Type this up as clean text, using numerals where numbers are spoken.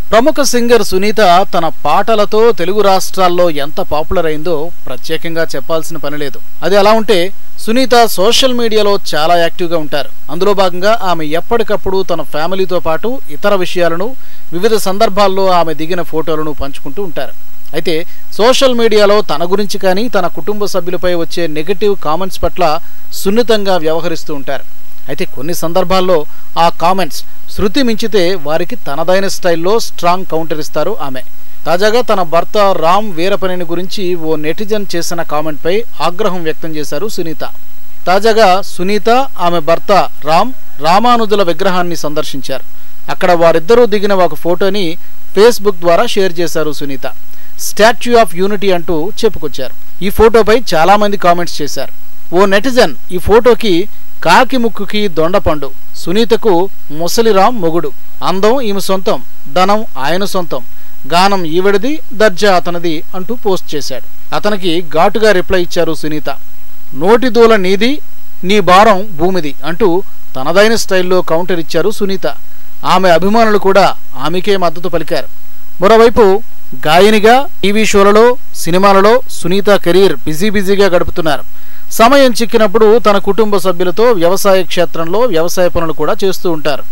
ప్రముఖ సింగర్ సునీత తన పాటలతో తెలుగు రాష్ట్రాల్లో ఎంత పాపులర్ అయిందో ప్రత్యేకంగా చెప్పాల్సిన పని లేదు. అది అలా ఉంటే సునీత సోషల్ మీడియాలో చాలా యాక్టివ్గా ఉంటారు. అందులో భాగంగా ఆమె ఎప్పటికప్పుడు తన ఫ్యామిలీతో పాటు ఇతర విషయాలను, వివిధ సందర్భాల్లో ఆమె దిగిన ఫోటోలను పంచుకుంటూ ఉంటారు. అయితే సోషల్ మీడియాలో తన గురించి కానీ తన కుటుంబ సభ్యులపై వచ్చే నెగటివ్ కామెంట్స్ పట్ల సున్నితంగా వ్యవహరిస్తూ ఉంటారు. అయితే కొన్ని సందర్భాల్లో ఆ కామెంట్స్ శృతి మించితే వారికి తనదైన స్టైల్లో స్ట్రాంగ్ కౌంటర్ ఇస్తారు ఆమె. తాజాగా తన భర్త రామ్ వీరపనేని గురించి ఓ నెటిజన్ చేసిన కామెంట్పై ఆగ్రహం వ్యక్తం చేశారు సునీత. తాజాగా సునీత ఆమె భర్త రామానుజుల విగ్రహాన్ని సందర్శించారు. అక్కడ వారిద్దరూ దిగిన ఒక ఫోటోని ఫేస్బుక్ ద్వారా షేర్ చేశారు సునీత. స్టాచ్యూ ఆఫ్ యూనిటీ అంటూ చెప్పుకొచ్చారు. ఈ ఫోటోపై చాలామంది కామెంట్స్ చేశారు. ఓ నెటిజన్ ఈ ఫోటోకి కాకి ముక్కుకి దొండపండు, సునీతకు ముసలిరామ్ మొగుడు, అందం ఈమె సొంతం, ధనం ఆయన సొంతం, గానం ఈవిడిది, దర్జా అతనిది అంటూ పోస్ట్ చేశాడు. అతనికి ఘాటుగా రిప్లై ఇచ్చారు సునీత. నోటి దూల నీది, నీ భారం భూమిది అంటూ తనదైన స్టైల్లో కౌంటర్ ఇచ్చారు సునీత. ఆమె అభిమానులు కూడా ఆమెకే మద్దతు పలికారు. మరోవైపు గాయనిగా టీవీ షోలలో, సినిమాలలో సునీత కెరీర్ బిజీగా గడుపుతున్నారు. సమయం చిక్కినప్పుడు తన కుటుంబ సభ్యులతో వ్యవసాయ క్షేత్రంలో వ్యవసాయ పనులు కూడా చేస్తూ ఉంటారు.